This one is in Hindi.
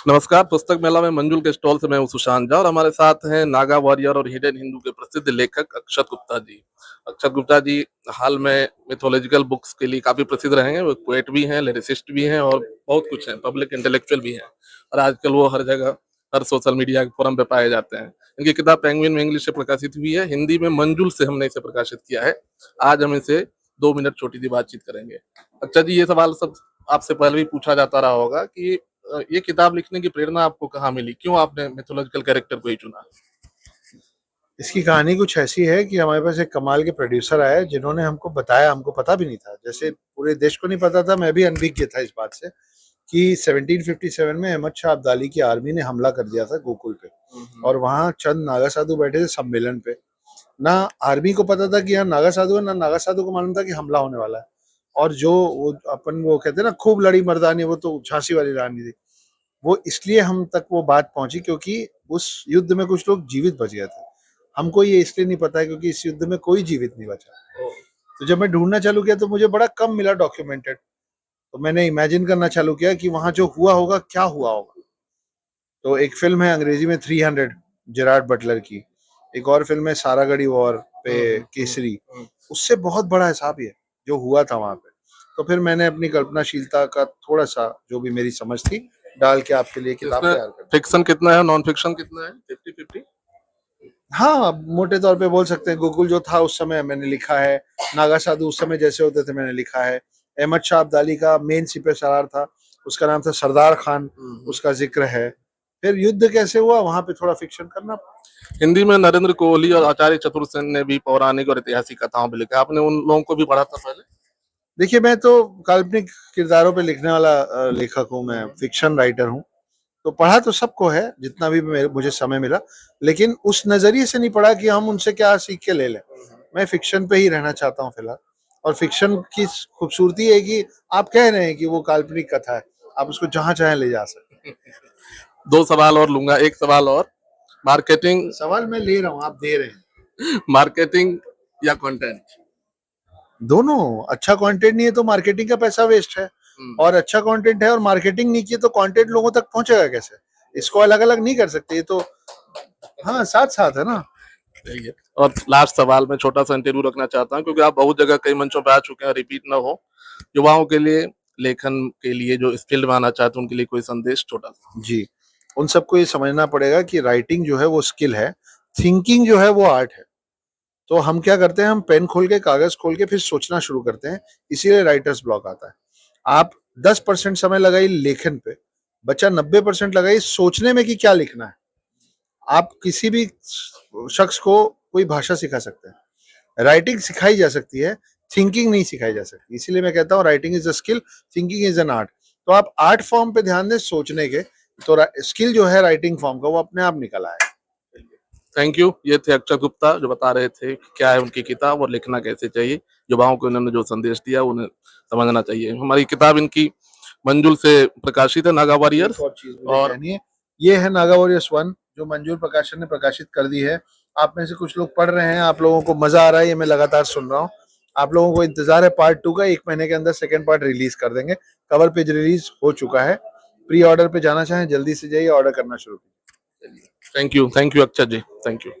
नमस्कार, पुस्तक मेला में मंजुल के स्टॉल से मैं हूँ सुशांत झा और हमारे साथ हैं नागा वॉरियर और हिडन हिंदू के प्रसिद्ध लेखक अक्षत गुप्ता जी। अक्षत गुप्ता जी हाल में मिथोलॉजिकल बुक्स के लिए काफ़ी प्रसिद्ध रहे हैं, वो पोएट भी हैं, लिरिसिस्ट भी हैं और बहुत कुछ हैं, पब्लिक इंटेलेक्चुअल भी हैं और आजकल वो हर जगह, हर सोशल मीडिया के फोरम पे पाए जाते हैं। इनकी किताब पेंगुइन में इंग्लिश से प्रकाशित हुई है, हिंदी में मंजुल से हमने इसे प्रकाशित किया है। आज हम इसे 2 मिनट छोटी-सी बातचीत करेंगे। अक्षत जी, ये सवाल सब आपसे पहले भी पूछा जाता रहा होगा कि ये किताब लिखने की प्रेरणा आपको कहाँ मिली? क्यों आपने मिथोलॉजिकल कैरेक्टर को ही चुना? इसकी कहानी कुछ ऐसी है कि हमारे पास एक कमाल के प्रोड्यूसर आए जिन्होंने हमको बताया, हमको पता भी नहीं था, जैसे पूरे देश को नहीं पता था, मैं भी अनभिज्ञ था इस बात से कि 1757 में अहमद शाह अब्दाली की आर्मी ने हमला कर दिया था गोकुल पे। और वहाँ चंद नागा साधु बैठे थे सम्मेलन पे। ना आर्मी को पता था कि यहाँ नागा साधु है, ना नागा साधु को मालूम था कि हमला होने वाला है। और जो वो कहते हैं ना, खूब लड़ी मर्दानी, वो तो झांसी वाली रानी थी। वो इसलिए हम तक वो बात पहुंची क्योंकि उस युद्ध में कुछ लोग जीवित बच गए थे। हमको ये इसलिए नहीं पता है क्योंकि इस युद्ध में कोई जीवित नहीं बचा। तो जब मैं ढूंढना चालू किया तो मुझे बड़ा कम मिला डॉक्यूमेंटेड। तो मैंने इमेजिन करना चालू किया कि वहां जो हुआ होगा क्या हुआ होगा। तो एक फिल्म है अंग्रेजी में 300 जेरार्ड बटलर की। एक और फिल्म है सारागढ़ी वॉर पे केसरी। उससे बहुत बड़ा हिसाब ही है जो हुआ था वहां पे। तो फिर मैंने अपनी कल्पनाशीलता का थोड़ा सा, जो भी मेरी समझ थी, डाल के आपके लिए किताब तैयार कर दी। फिक्शन कितना है, नॉन फिक्शन कितना है? 50-50? हाँ, मोटे तौर पे बोल सकते हैं। गोकुल जो था उस समय मैंने लिखा है, नागा साधु उस समय जैसे होते थे मैंने लिखा है। अहमद शाह अब्दाली का मेन सिपह सलार था, उसका नाम था सरदार खान, उसका जिक्र है। फिर युद्ध कैसे हुआ वहां पे थोड़ा फिक्शन करना। हिंदी में नरेंद्र कोहली और आचार्य चतुर्सेन ने भी पौराणिक और ऐतिहासिक कथाओं पे लिखा है। आपने उन लोगों को भी पढ़ा था पहले? देखिए, मैं तो काल्पनिक किरदारों पे लिखने वाला लेखक हूँ, मैं फिक्शन राइटर हूँ। तो पढ़ा तो सबको है जितना भी मुझे समय मिला, लेकिन उस नजरिए से नहीं पढ़ा कि हम उनसे क्या सीख के ले लें। मैं फिक्शन पे ही रहना चाहता हूँ फिलहाल। और फिक्शन की खूबसूरती है कि आप कह रहे हैं कि वो काल्पनिक कथा है, आप उसको जहां चाहे ले जा सकते 2 सवाल और लूँगा, 1 सवाल और। मार्केटिंग हैं। सवाल मैं ले रहा हूँ, आप दे रहे हैं। मार्केटिंग या कंटेंट? दोनों। अच्छा कंटेंट नहीं है तो मार्केटिंग का पैसा वेस्ट है, और अच्छा कंटेंट है और मार्केटिंग नहीं की तो कंटेंट लोगों तक पहुंचेगा कैसे? इसको अलग अलग नहीं कर सकते, ये तो हाँ साथ साथ है ना। सही है। और लास्ट सवाल, मैं छोटा सा इंटरव्यू रखना चाहता हूँ क्योंकि आप बहुत जगह कई मंचों पे आ चुके हैं, रिपीट ना हो। युवाओं के लिए, लेखन के लिए, जो इस फील्ड में आना चाहते हैं उनके लिए कोई संदेश छोटा सा? जी, उन सबको ये समझना पड़ेगा कि राइटिंग जो है वो स्किल है, थिंकिंग जो है वो आर्ट है। तो हम क्या करते हैं, हम पेन खोल के, कागज खोल के फिर सोचना शुरू करते हैं, इसीलिए राइटर्स ब्लॉक आता है। आप 10% समय लगाइए लेखन पे, बच्चा 90% लगाइए सोचने में कि क्या लिखना है। आप किसी भी शख्स को कोई भाषा सिखा सकते हैं, राइटिंग सिखाई जा सकती है, थिंकिंग नहीं सिखाई जा सकती। इसीलिए मैं कहता हूँ writing is a skill, thinking is an art. तो आप आर्ट फॉर्म पे ध्यान दें सोचने के, तो स्किल जो है राइटिंग फॉर्म का वो अपने आप निकल आए। Thank you. ये थे अक्षत गुप्ता जो बता रहे थे कि क्या है उनकी किताब और लिखना कैसे चाहिए। युवाओं को इन्होंने जो संदेश दिया उन्हें समझना चाहिए। हमारी किताब इनकी मंजुल से प्रकाशित है, नागा वॉरियर्स। और चीज मुझे और कहनी है, ये है नागा वॉरियर्स 1 जो मंजूर प्रकाशन ने प्रकाशित कर दी है। आप में से कुछ लोग पढ़ रहे हैं, आप लोगों को मजा आ रहा है, ये मैं लगातार सुन रहा हूँ। आप लोगों को इंतजार है पार्ट 2 का, 1 महीने के अंदर सेकंड पार्ट रिलीज कर देंगे। कवर पेज रिलीज हो चुका है। प्री ऑर्डर पे जाना चाहें जल्दी से जाइए, ऑर्डर करना शुरू कीजिए। Thank you Akshat ji, thank you.